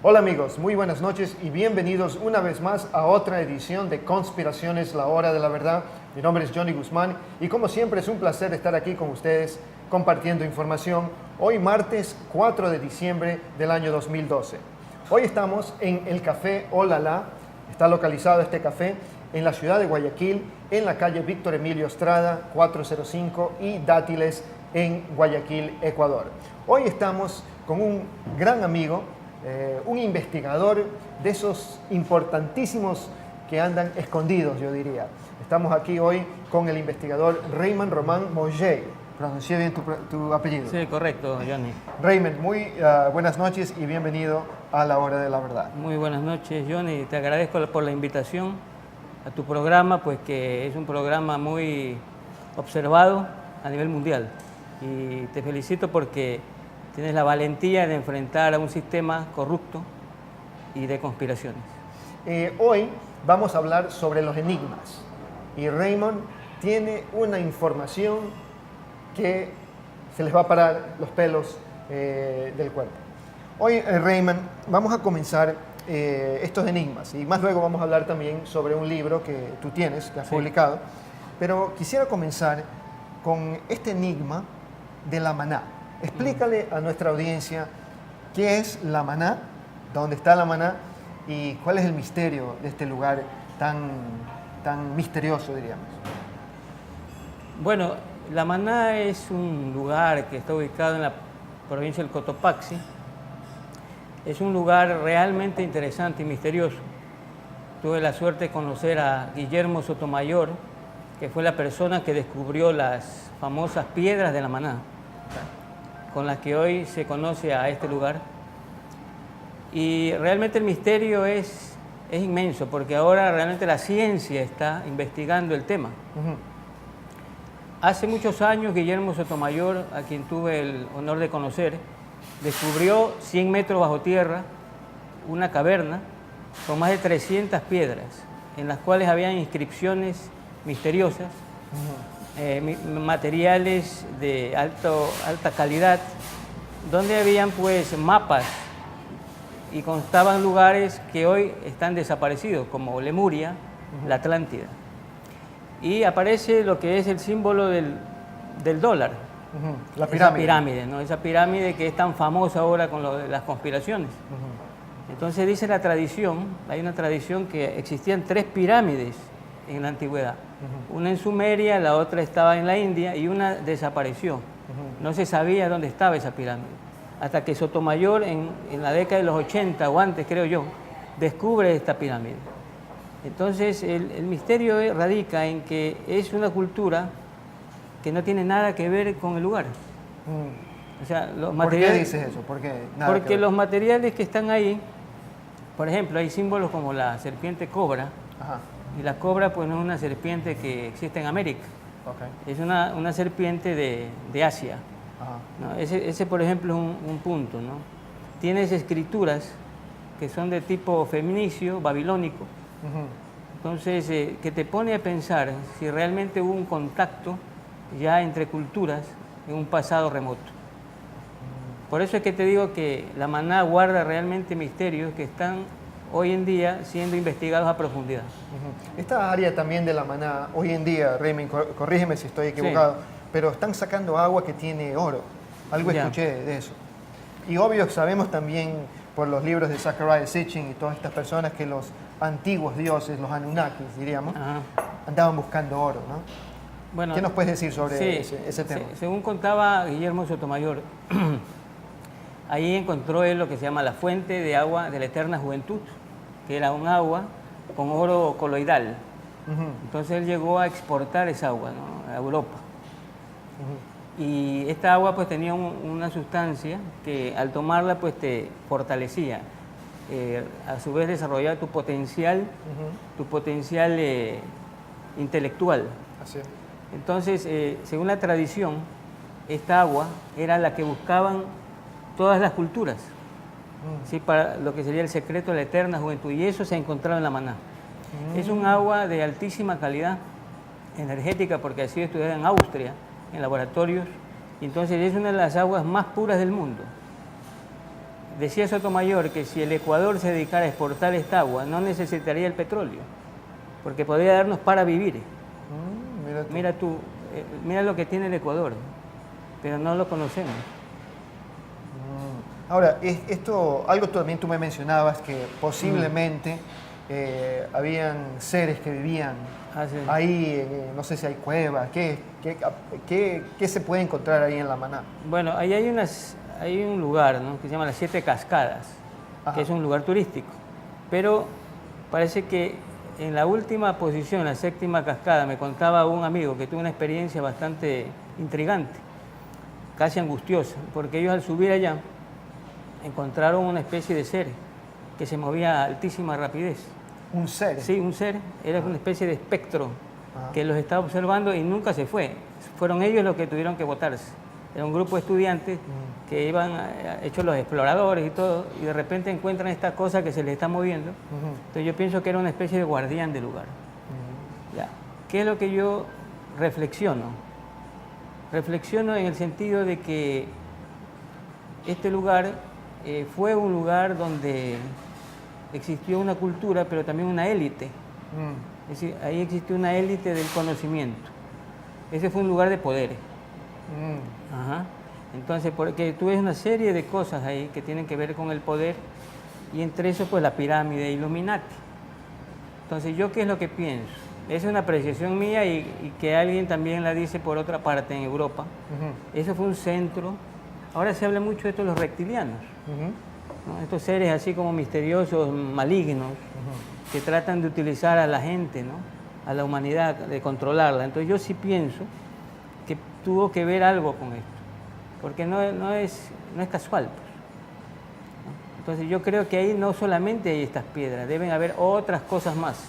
Hola amigos, muy buenas noches y bienvenidos una vez más a otra edición de Conspiraciones, la hora de la verdad. Mi nombre es Johnny Guzmán y como siempre es un placer estar aquí con ustedes compartiendo información. Hoy martes 4 de diciembre del año 2012. Hoy estamos en el Café Olala. Está localizado este café en la ciudad de Guayaquil, en la calle Víctor Emilio Estrada 405 y Dátiles en Guayaquil, Ecuador. Hoy estamos con un gran amigo, un investigador de esos importantísimos que andan escondidos, yo diría. Estamos aquí hoy con el investigador Raymond Román Molley. ¿Pronuncié bien tu apellido? Sí, correcto, Johnny. Raymond, muy buenas noches y bienvenido a La Hora de la Verdad. Muy buenas noches, Johnny. Te agradezco por la invitación a tu programa, pues que es un programa muy observado a nivel mundial. Y te felicito porque tienes la valentía de enfrentar a un sistema corrupto y de conspiraciones. Hoy vamos a hablar sobre los enigmas. Y Raymond tiene una información que se les va a parar los pelos del cuerpo. Hoy, Raymond, vamos a comenzar estos enigmas. Y más luego vamos a hablar también sobre un libro que tú tienes, que has publicado. Pero quisiera comenzar con este enigma de la maná. Explícale a nuestra audiencia qué es la maná, dónde está la maná y cuál es el misterio de este lugar tan misterioso, diríamos. Bueno, la Maná es un lugar que está ubicado en la provincia del Cotopaxi. Es un lugar realmente interesante y misterioso. Tuve la suerte de conocer a Guillermo Sotomayor, que fue la persona que descubrió las famosas piedras de la Maná, con las que hoy se conoce a este lugar. Y realmente el misterio es inmenso, porque ahora realmente la ciencia está investigando el tema. Hace muchos años, Guillermo Sotomayor, a quien tuve el honor de conocer, descubrió 100 metros bajo tierra una caverna con más de 300 piedras, en las cuales había inscripciones misteriosas, materiales de alta calidad, donde habían pues mapas y constaban lugares que hoy están desaparecidos, como Lemuria, la Atlántida. Y aparece lo que es el símbolo del dólar. La pirámide. Esa pirámide, ¿no? Esa pirámide que es tan famosa ahora con lo de las conspiraciones. Entonces dice la tradición, hay una tradición que existían 3 pirámides en la antigüedad. Una en Sumeria, la otra estaba en la India y una desapareció. No se sabía dónde estaba esa pirámide. Hasta que Sotomayor en la década de los 80 o antes, creo yo, descubre esta pirámide. Entonces el misterio radica en que es una cultura que no tiene nada que ver con el lugar. O sea, los materiales, ¿por qué dices eso? Porque los materiales que están ahí, por ejemplo, hay símbolos como la serpiente cobra. Ajá. Y la cobra pues no es una serpiente que existe en América. Okay. Es una serpiente de Asia. ¿No? Ese, por ejemplo, es un punto, ¿no? Tienes escrituras que son de tipo feminicio, babilónico. Entonces, que te pone a pensar si realmente hubo un contacto ya entre culturas en un pasado remoto. Por eso es que te digo que la Maná guarda realmente misterios que están hoy en día siendo investigados a profundidad. Esta área también de la Maná, hoy en día, Raymond, corrígeme si estoy equivocado, pero están sacando agua que tiene oro. Algo escuché de eso. Y obvio sabemos también por los libros de Zecharia Sitchin y todas estas personas que los antiguos dioses, los Anunnakis, diríamos, andaban buscando oro, ¿no? Bueno, ¿qué nos puedes decir sobre ese tema? Según contaba Guillermo Sotomayor, ahí encontró él lo que se llama la fuente de agua de la eterna juventud, que era un agua con oro coloidal. Entonces él llegó a exportar esa agua, ¿no?, a Europa. Y esta agua pues tenía una sustancia que al tomarla pues te fortalecía. A su vez desarrollaba tu potencial intelectual. Así es. Entonces, según la tradición, esta agua era la que buscaban todas las culturas, ¿sí?, para lo que sería el secreto de la eterna juventud, y eso se ha encontrado en la Maná. Es un agua de altísima calidad energética, porque ha sido estudiada en Austria, en laboratorios, y entonces es una de las aguas más puras del mundo. decía Sotomayor que si el Ecuador se dedicara a exportar esta agua, no necesitaría el petróleo, porque podría darnos para vivir. Mira tú. Mira lo que tiene el Ecuador, pero no lo conocemos. Ahora, esto, algo también tú me mencionabas que posiblemente habían seres que vivían ahí, no sé si hay cuevas, ¿qué se puede encontrar ahí en La Maná? Bueno, ahí hay un lugar, ¿no?, que se llama las Siete Cascadas, que es un lugar turístico, pero parece que en la última posición, la séptima cascada, me contaba un amigo que tuvo una experiencia bastante intrigante, casi angustiosa, porque ellos al subir allá encontraron una especie de ser que se movía a altísima rapidez. ¿Un ser? Sí, un ser, era una especie de espectro que los estaba observando y nunca se fue. Fueron ellos los que tuvieron que botarse. Era un grupo de estudiantes que iban hechos los exploradores y todo, y de repente encuentran esta cosa que se les está moviendo. Entonces yo pienso que era una especie de guardián del lugar. Ya. ¿Qué es lo que yo reflexiono? Reflexiono en el sentido de que este lugar fue un lugar donde existió una cultura, pero también una élite. Es decir, ahí existió una élite del conocimiento. Ese fue un lugar de poder. Ajá. Entonces, porque tú ves una serie de cosas ahí que tienen que ver con el poder, y entre eso, pues la pirámide Illuminati. Entonces, ¿yo qué es lo que pienso? Es una apreciación mía y que alguien también la dice por otra parte en Europa. Eso fue un centro. Ahora se habla mucho de esto de los reptilianos, ¿no? Estos seres así como misteriosos, malignos, que tratan de utilizar a la gente, ¿no?, a la humanidad, de controlarla. Entonces yo sí pienso que tuvo que ver algo con esto, porque no es casual, pues, ¿no? Entonces yo creo que ahí no solamente hay estas piedras, deben haber otras cosas más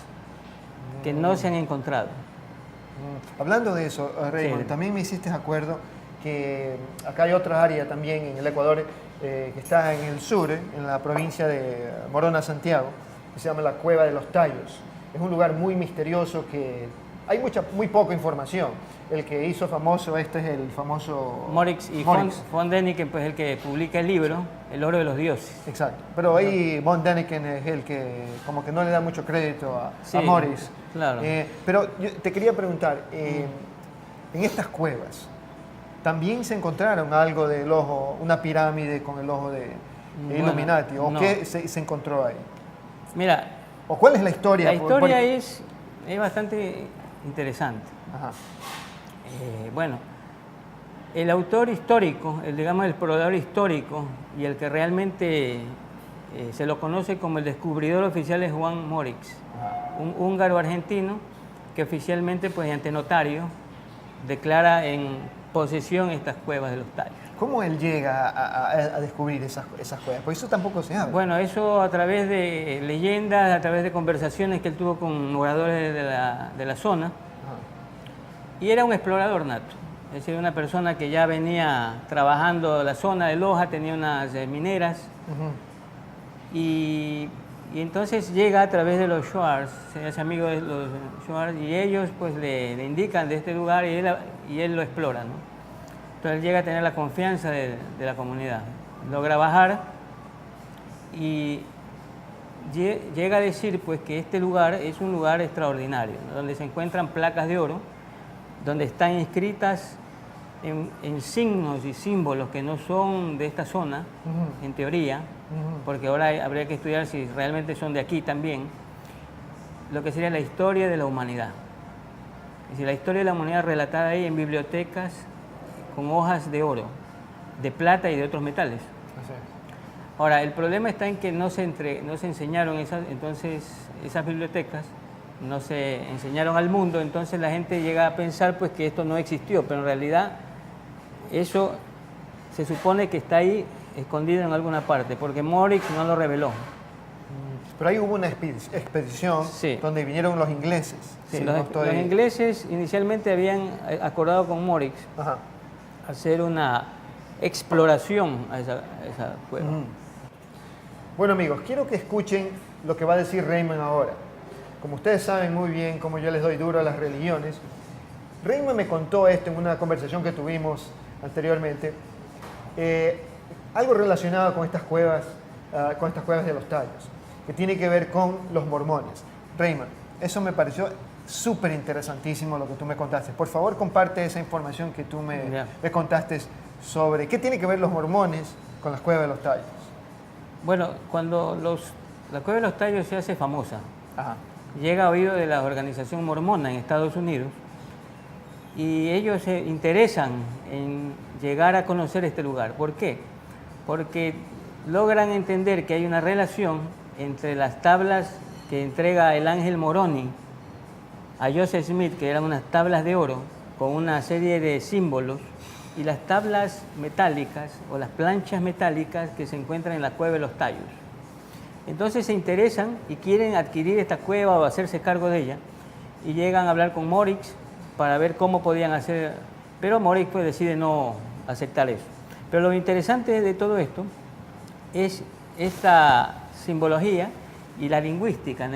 que no se han encontrado. Hablando de eso, Raymond, también me hiciste acuerdo que acá hay otra área también en el Ecuador que está en el sur, en la provincia de Morona, Santiago, que se llama la Cueva de los Tallos. Es un lugar muy misterioso que hay muy poca información. El que hizo famoso este es el famoso Morix y von Däniken, pues el que publica el libro El oro de los dioses. Exacto, pero ahí von Däniken es el que como que no le da mucho crédito a Morix. Claro. Pero yo te quería preguntar, en estas cuevas, ¿también se encontraron algo del ojo, una pirámide con el ojo de Illuminati? ¿O qué se encontró ahí? Mira, ¿o cuál es la historia? La historia es bastante interesante. Bueno, el autor histórico, digamos el explorador histórico y el que realmente se lo conoce como el descubridor oficial es Juan Morix, un húngaro argentino que oficialmente, pues ante notario, declara en posesión estas cuevas de los Tallos. ¿Cómo él llega a descubrir esas cuevas? Porque eso tampoco se habla. Bueno, eso a través de leyendas, a través de conversaciones que él tuvo con moradores de la zona. Y era un explorador nato, es decir, una persona que ya venía trabajando la zona de Loja, tenía unas mineras, y entonces llega a través de los Schwartz, se hace amigo de los Schwartz, y ellos pues le indican de este lugar y él lo explora, ¿no? Entonces él llega a tener la confianza de la comunidad, logra bajar y llega a decir pues que este lugar es un lugar extraordinario, ¿no?, donde se encuentran placas de oro, donde están inscritas en signos y símbolos que no son de esta zona, en teoría, porque ahora habría que estudiar si realmente son de aquí también, lo que sería la historia de la humanidad. Es decir, la historia de la humanidad relatada ahí en bibliotecas con hojas de oro, de plata y de otros metales. Ahora, el problema está en que no se enseñaron esas bibliotecas, no se enseñaron al mundo, entonces la gente llega a pensar pues que esto no existió, pero en realidad eso se supone que está ahí escondido en alguna parte, porque Morix no lo reveló. Pero ahí hubo una expedición donde vinieron los ingleses. Sí, los ingleses inicialmente habían acordado con Morix hacer una exploración a esa cueva. Bueno amigos, quiero que escuchen lo que va a decir Raymond ahora. Como ustedes saben muy bien, como yo les doy duro a las religiones, Raymond me contó esto en una conversación que tuvimos anteriormente, algo relacionado con estas cuevas con estas cuevas de los tallos, que tiene que ver con los mormones. Raymond, eso me pareció súper interesantísimo lo que tú me contaste. Por favor, comparte esa información que tú me contaste sobre qué tiene que ver los mormones con las cuevas de los tallos. Bueno, cuando la cueva de los tallos se hace famosa, Ajá. llega a oído de la organización mormona en Estados Unidos y ellos se interesan en llegar a conocer este lugar. ¿Por qué? Porque logran entender que hay una relación entre las tablas que entrega el ángel Moroni a Joseph Smith, que eran unas tablas de oro con una serie de símbolos, y las tablas metálicas o las planchas metálicas que se encuentran en la cueva de los tallos. Entonces se interesan y quieren adquirir esta cueva o hacerse cargo de ella, y llegan a hablar con Morix para ver cómo podían hacer, pero Morix pues decide no aceptar eso. Pero lo interesante de todo esto es esta simbología y la lingüística,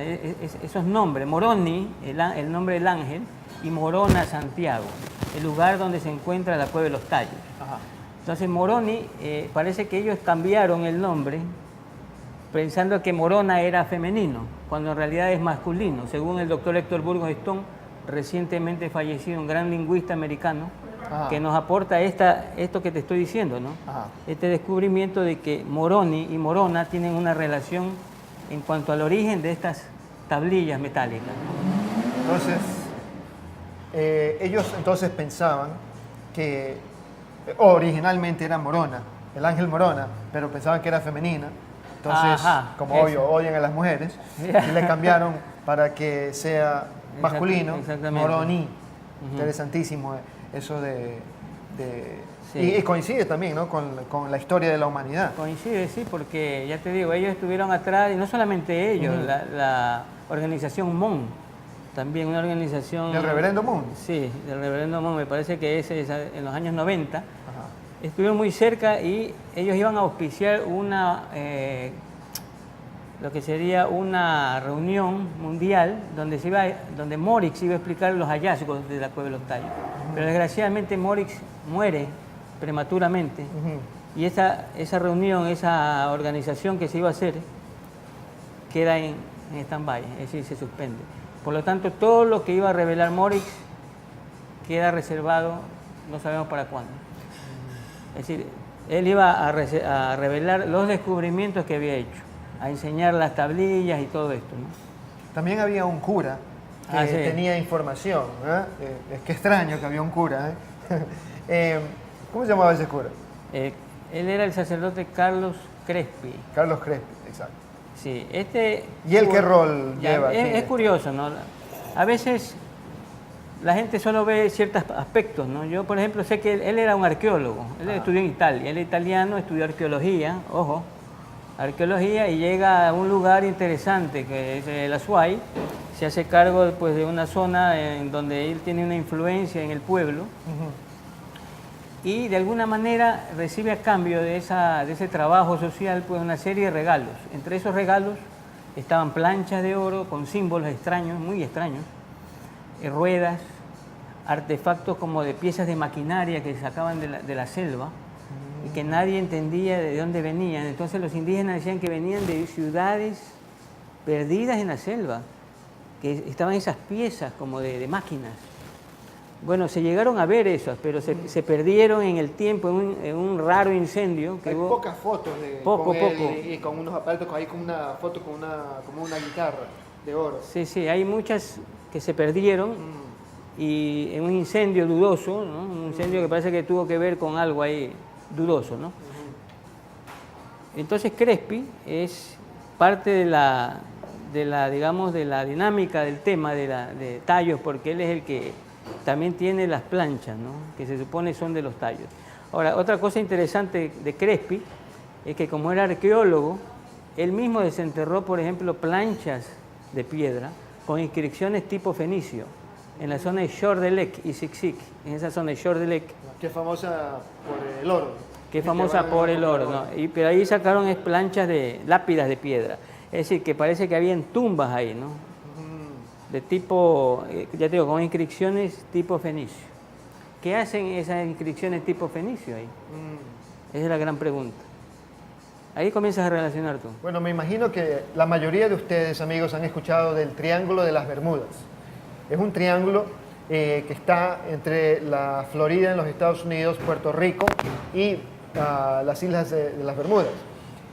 esos nombres, Moroni, el nombre del ángel, y Morona, Santiago, el lugar donde se encuentra la cueva de los tallos. Ajá. Entonces Moroni, parece que ellos cambiaron el nombre pensando que Morona era femenino, cuando en realidad es masculino, según el doctor Héctor Burgos Stone, recientemente fallecido, un gran lingüista americano, Ajá. que nos aporta esto que te estoy diciendo, ¿no? Ajá. Este descubrimiento de que Moroni y Morona tienen una relación en cuanto al origen de estas tablillas metálicas. Entonces, ellos entonces pensaban que originalmente era Morona, el ángel Morona, pero pensaban que era femenina. Entonces, Ajá, como eso. obvio, odian a las mujeres y le cambiaron para que sea masculino, Exactamente. Moroni. Interesantísimo eso Sí. y coincide también, ¿no?, con la historia de la humanidad. Coincide, sí, porque ya te digo, ellos estuvieron atrás, y no solamente ellos, la organización MON, también una organización... ¿Del reverendo Moon? Sí, del reverendo MON, me parece que ese es en los años 90. Ajá. Estuvieron muy cerca y ellos iban a auspiciar lo que sería una reunión mundial donde Morix iba a explicar los hallazgos de la cueva de los tallos. Pero desgraciadamente Morix muere prematuramente y esa reunión, esa organización que se iba a hacer, queda en stand-by, es decir, se suspende. Por lo tanto, todo lo que iba a revelar Morix queda reservado, no sabemos para cuándo. Es decir, él iba a revelar los descubrimientos que había hecho, a enseñar las tablillas y todo esto, ¿no? También había un cura que Sí. tenía información. Es que extraño que había un cura. ¿Cómo se llamaba ese cura? Él era el sacerdote Carlos Crespi. Carlos Crespi, exacto. Sí, ¿Y él qué rol lleva? Es curioso, ¿no? A veces la gente solo ve ciertos aspectos, ¿no? Yo, por ejemplo, sé que él era un arqueólogo. Él estudió en Italia. Él es italiano, estudió arqueología, ojo, arqueología, y llega a un lugar interesante que es el Azuay. Se hace cargo, pues, de una zona en donde él tiene una influencia en el pueblo. Y de alguna manera recibe a cambio de ese trabajo social, pues, una serie de regalos. Entre esos regalos estaban planchas de oro con símbolos extraños, muy extraños, ruedas, artefactos como de piezas de maquinaria que sacaban de la selva y que nadie entendía de dónde venían. Entonces los indígenas decían que venían de ciudades perdidas en la selva, que estaban esas piezas como de máquinas. Bueno, se llegaron a ver esas, pero se perdieron en el tiempo en un raro incendio. Que Hay hubo pocas fotos de Poco. y con unos aparatos, ahí con una foto como una guitarra de oro. Sí, hay muchas que se perdieron y en un incendio dudoso, ¿no? Un incendio que parece que tuvo que ver con algo ahí dudoso, ¿no? Entonces Crespi es parte digamos, de la dinámica del tema de tallos, porque él es el que también tiene las planchas, ¿no?, que se supone son de los tallos. Ahora, otra cosa interesante de Crespi es que, como era arqueólogo, él mismo desenterró, por ejemplo, planchas de piedra con inscripciones tipo fenicio en la zona de Shordelek y Siksik, en esa zona de Shordelek, Que es famosa por el oro. que es famosa por el oro, ¿no? Pero ahí sacaron planchas de lápidas de piedra. Es decir, que parece que habían tumbas ahí, ¿no?, de tipo, ya te digo, con inscripciones tipo fenicio. ¿Qué hacen esas inscripciones tipo fenicio ahí? Esa es la gran pregunta. Ahí comienzas a relacionar tú. Bueno, me imagino que la mayoría de ustedes, amigos, han escuchado del Triángulo de las Bermudas. Es un triángulo que está entre la Florida en los Estados Unidos, Puerto Rico y las islas de las Bermudas.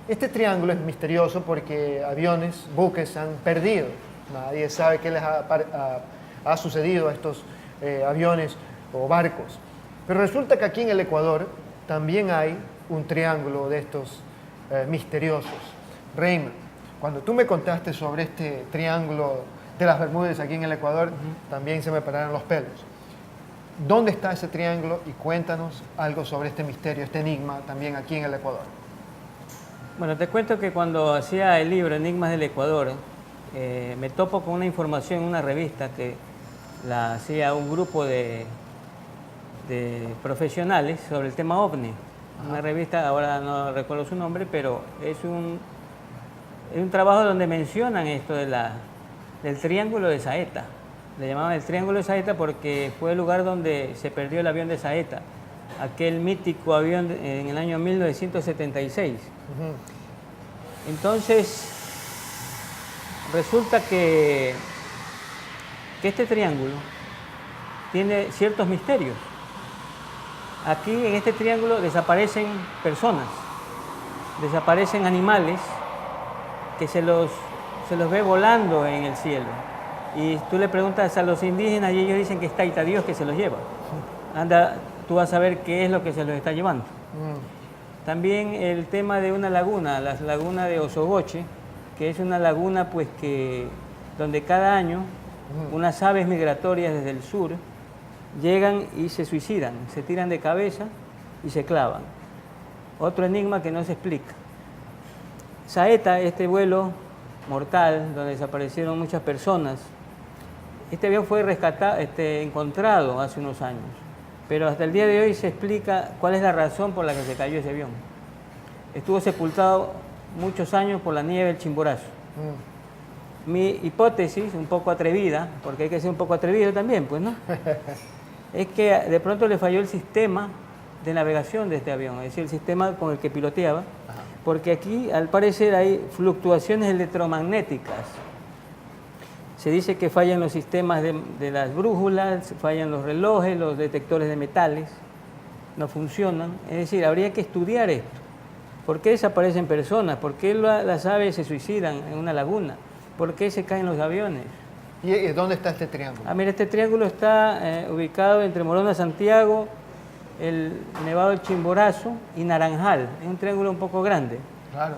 Este triángulo es misterioso porque aviones, buques se han perdido. Nadie sabe qué les ha sucedido a estos aviones o barcos. Pero resulta que aquí en el Ecuador también hay un triángulo de estos misteriosos. Raymond, cuando tú me contaste sobre este triángulo de las Bermudas aquí en el Ecuador, también se me pararon los pelos. ¿Dónde está ese triángulo? Y cuéntanos algo sobre este misterio, este enigma también aquí en el Ecuador. Bueno, te cuento que cuando hacía el libro Enigmas del Ecuador, me topo con una información en una revista que la hacía un grupo de profesionales sobre el tema OVNI. Una revista, ahora no recuerdo su nombre, pero es un trabajo donde mencionan esto del Triángulo de Saeta. Le llamaban el Triángulo de Saeta porque fue el lugar donde se perdió el avión de Saeta, aquel mítico avión en el año 1976. Entonces, resulta que este triángulo tiene ciertos misterios. Aquí en este triángulo desaparecen personas, desaparecen animales que se los ve volando en el cielo. Y tú le preguntas a los indígenas y ellos dicen que es Taita Dios que se los lleva. Anda, tú vas a ver qué es lo que se los está llevando. También el tema de una laguna, la laguna de Osogoche, que es una laguna pues donde cada año unas aves migratorias desde el sur llegan y se suicidan, se tiran de cabeza y se clavan. Otro enigma que no se explica. Saeta, este vuelo mortal donde desaparecieron muchas personas, este avión fue encontrado hace unos años, pero hasta el día de hoy se explica cuál es la razón por la que se cayó ese avión. Estuvo sepultado muchos años por la nieve del Chimborazo. Mi hipótesis, un poco atrevida, porque hay que ser un poco atrevido también, pues, ¿no? Es que de pronto le falló el sistema de navegación de este avión, es decir, el sistema con el que piloteaba, porque aquí al parecer hay fluctuaciones electromagnéticas. Se dice que fallan los sistemas de las brújulas, fallan los relojes, los detectores de metales, no funcionan. Es decir, habría que estudiar esto. ¿Por qué desaparecen personas? ¿Por qué las aves se suicidan en una laguna? ¿Por qué se caen los aviones? ¿Y dónde está este triángulo? Mira, este triángulo está ubicado entre Morona, Santiago, el Nevado del Chimborazo y Naranjal. Es un triángulo un poco grande. Claro,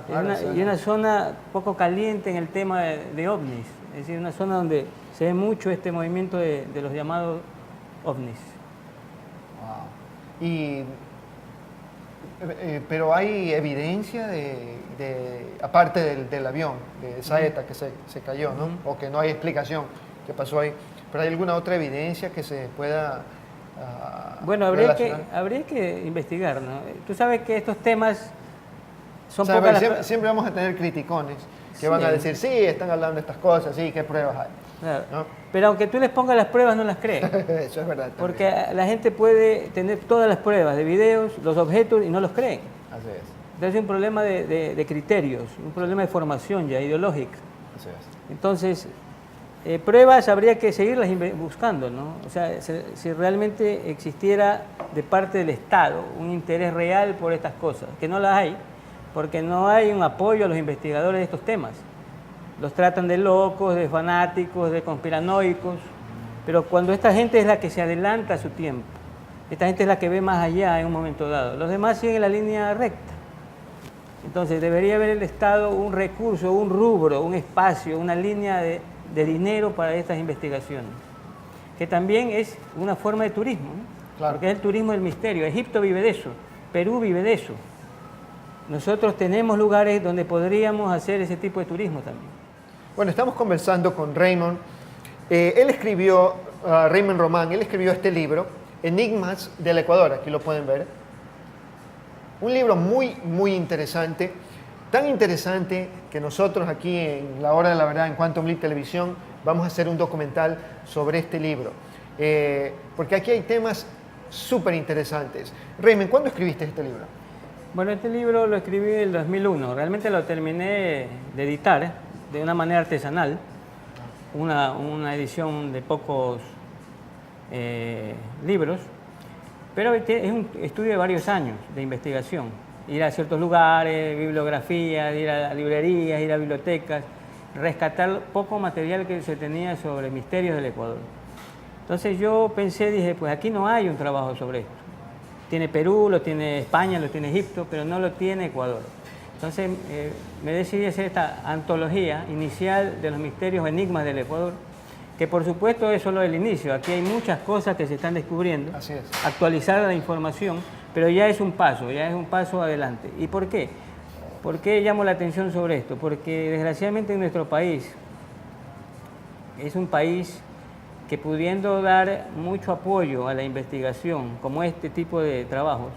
Y una zona poco caliente en el tema de ovnis. Es decir, una zona donde se ve mucho este movimiento de los llamados ovnis. Wow. Pero hay evidencia aparte del avión, de Saeta que se cayó, ¿no? O que no hay explicación qué pasó ahí. Pero hay alguna otra evidencia que se pueda bueno, habría que investigar, ¿no? Tú sabes que estos temas son siempre vamos a tener criticones que van a decir, sí, están hablando de estas cosas, sí, ¿qué pruebas hay? Claro. ¿No? Pero aunque tú les pongas las pruebas, no las creen. Eso es verdad. Porque la gente puede tener todas las pruebas de videos, los objetos, y no los creen. Así es. Entonces es un problema de criterios, un problema de formación ya ideológica. Así es. Entonces, pruebas habría que seguirlas buscando, ¿no? O sea, si realmente existiera de parte del Estado un interés real por estas cosas, que no las hay, porque no hay un apoyo a los investigadores de estos temas. Los tratan de locos, de fanáticos, de conspiranoicos, pero cuando esta gente es la que se adelanta a su tiempo, esta gente es la que ve más allá en un momento dado, los demás siguen la línea recta. Entonces debería haber el Estado un recurso, un rubro, un espacio, una línea de dinero para estas investigaciones, que también es una forma de turismo, ¿no? Claro. Porque es el turismo del misterio. Egipto vive de eso, Perú vive de eso. Nosotros tenemos lugares donde podríamos hacer ese tipo de turismo también. Bueno, estamos conversando con Raymond. Él escribió, Raymond Román, él escribió este libro, Enigmas del Ecuador, aquí lo pueden ver. Un libro muy, muy interesante, tan interesante que nosotros aquí en La Hora de la Verdad, en Quantum Leap Televisión, vamos a hacer un documental sobre este libro. Porque aquí hay temas súper interesantes. Raymond, ¿cuándo escribiste este libro? Bueno, este libro lo escribí en el 2001. Realmente lo terminé de editar de una manera artesanal. Una edición de pocos libros. Pero es un estudio de varios años de investigación. Ir a ciertos lugares, bibliografías, ir a librerías, ir a bibliotecas, rescatar poco material que se tenía sobre misterios del Ecuador. Entonces yo pensé, dije, pues aquí no hay un trabajo sobre esto. Tiene Perú, lo tiene España, lo tiene Egipto, pero no lo tiene Ecuador. Entonces me decidí hacer esta antología inicial de los misterios o enigmas del Ecuador, que por supuesto es solo el inicio. Aquí hay muchas cosas que se están descubriendo. Así es. Actualizar la información, pero ya es un paso adelante. ¿Y por qué? ¿Por qué llamo la atención sobre esto? Porque desgraciadamente en nuestro país es un país que, pudiendo dar mucho apoyo a la investigación, como este tipo de trabajos,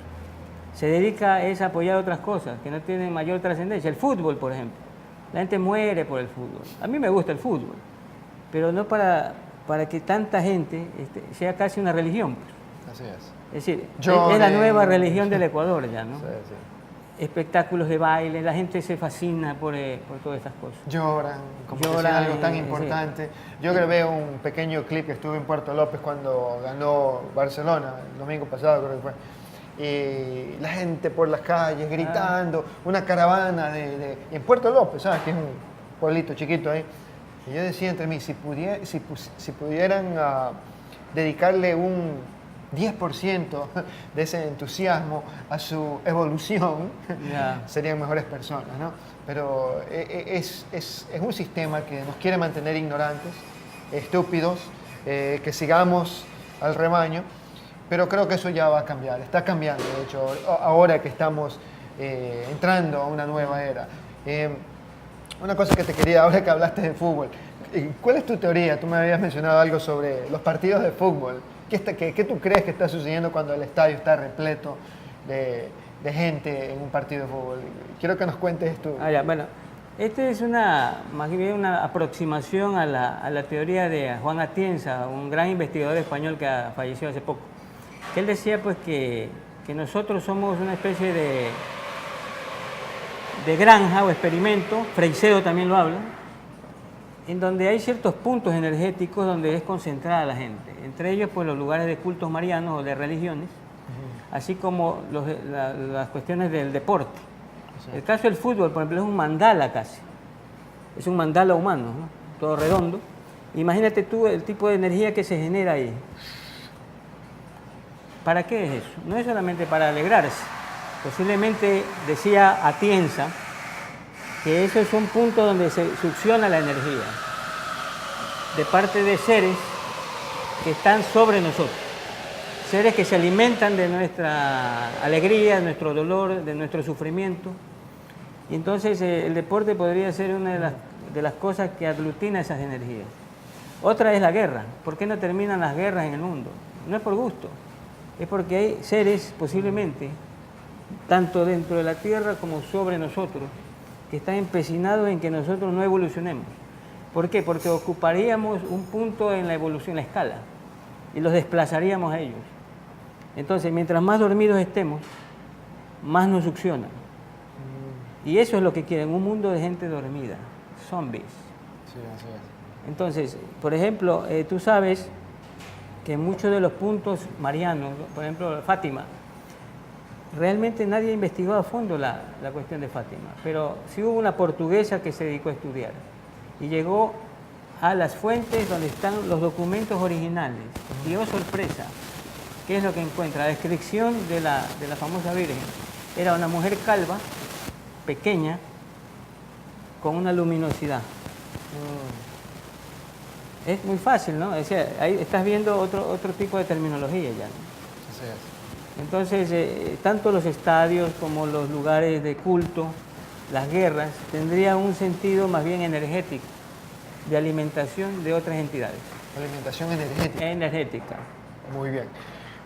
se dedica a apoyar otras cosas que no tienen mayor trascendencia. El fútbol, por ejemplo. La gente muere por el fútbol. A mí me gusta el fútbol, pero no para que tanta gente sea casi una religión. Pues. Así es. Es decir, es la nueva religión del Ecuador ya, ¿no? Sí, sí. Espectáculos de baile, la gente se fascina por todas estas cosas. Lloran, como que sea algo tan importante. Sí. Yo grabé un pequeño clip que estuve en Puerto López cuando ganó Barcelona, el domingo pasado creo que fue. Y la gente por las calles gritando, una caravana en Puerto López, ¿sabes? Que es un pueblito chiquito ahí. Y yo decía entre mí, si pudieran dedicarle un 10% de ese entusiasmo a su evolución, serían mejores personas, ¿no? Pero es un sistema que nos quiere mantener ignorantes, estúpidos, que sigamos al rebaño, pero creo que eso ya va a cambiar, está cambiando, de hecho, ahora que estamos entrando a una nueva era. Una cosa que te quería, ahora que hablaste de fútbol, ¿cuál es tu teoría? Tú me habías mencionado algo sobre los partidos de fútbol. ¿Qué tú crees que está sucediendo cuando el estadio está repleto de gente en un partido de fútbol? Quiero que nos cuentes esto. Bueno, esta es más bien una aproximación a la teoría de Juan Atienza, un gran investigador español que falleció hace poco. Que él decía pues que nosotros somos una especie de granja o experimento, Freixedo también lo habla, en donde hay ciertos puntos energéticos donde es concentrada la gente, entre ellos pues los lugares de cultos marianos o de religiones, así como las cuestiones del deporte. Sí. El caso del fútbol, por ejemplo, es un mandala casi, es un mandala humano, ¿no? Todo redondo. Imagínate tú el tipo de energía que se genera ahí. ¿Para qué es eso? No es solamente para alegrarse. Posiblemente, decía Atienza, que eso es un punto donde se succiona la energía de parte de seres que están sobre nosotros, seres que se alimentan de nuestra alegría, de nuestro dolor, de nuestro sufrimiento. Y entonces el deporte podría ser una de las cosas que aglutina esas energías. Otra es la guerra. ¿Por qué no terminan las guerras en el mundo? No es por gusto, es porque hay seres posiblemente, tanto dentro de la Tierra como sobre nosotros, que están empecinados en que nosotros no evolucionemos. ¿Por qué? Porque ocuparíamos un punto en la evolución, la escala, y los desplazaríamos a ellos. Entonces, mientras más dormidos estemos, más nos succionan. Y eso es lo que quieren, un mundo de gente dormida, zombies. Sí, así es. Entonces, por ejemplo, tú sabes que muchos de los puntos marianos, por ejemplo, Fátima, realmente nadie investigó a fondo la cuestión de Fátima, pero sí hubo una portuguesa que se dedicó a estudiar y llegó a las fuentes donde están los documentos originales. Y oh sorpresa, ¿qué es lo que encuentra? La descripción de la famosa Virgen. Era una mujer calva, pequeña, con una luminosidad. Es muy fácil, ¿no? O sea, ahí estás viendo otro tipo de terminología ya, ¿no? Así es. Entonces, tanto los estadios como los lugares de culto, las guerras, tendrían un sentido más bien energético, de alimentación de otras entidades. Alimentación energética. Energética. Muy bien.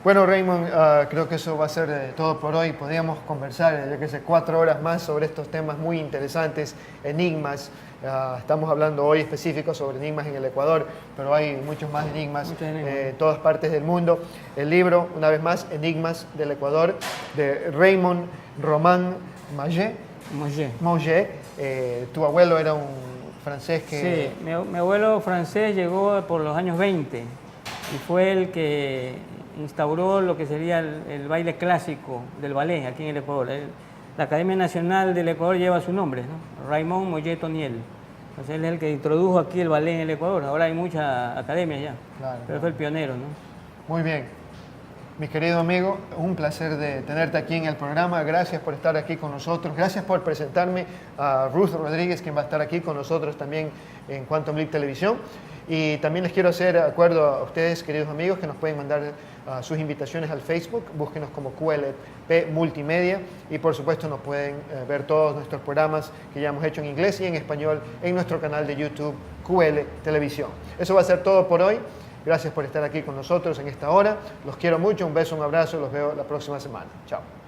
Bueno, Raymond, creo que eso va a ser todo por hoy. Podríamos conversar, yo que sé, 4 horas más sobre estos temas muy interesantes, enigmas. Estamos hablando hoy específicos sobre enigmas en el Ecuador, pero hay muchos más enigmas en todas partes del mundo. El libro, una vez más, Enigmas del Ecuador, de Raymond Román Maget. Tu abuelo era un francés que... Sí, mi abuelo francés llegó por los años 20 y fue el que instauró lo que sería el baile clásico del ballet aquí en el Ecuador. La Academia Nacional del Ecuador lleva su nombre, ¿no? Raymond Mollet Toniel. Entonces él es el que introdujo aquí el ballet en el Ecuador. Ahora hay muchas academias ya, claro, pero fue el pionero, ¿no? Muy bien. Mi querido amigo, un placer de tenerte aquí en el programa. Gracias por estar aquí con nosotros. Gracias por presentarme a Ruth Rodríguez, quien va a estar aquí con nosotros también en Quantum Leap Televisión. Y también les quiero hacer acuerdo a ustedes, queridos amigos, que nos pueden mandar sus invitaciones al Facebook. Búsquenos como QLP Multimedia. Y por supuesto nos pueden ver todos nuestros programas que ya hemos hecho en inglés y en español en nuestro canal de YouTube QL Televisión. Eso va a ser todo por hoy. Gracias por estar aquí con nosotros en esta hora. Los quiero mucho. Un beso, un abrazo. Los veo la próxima semana. Chao.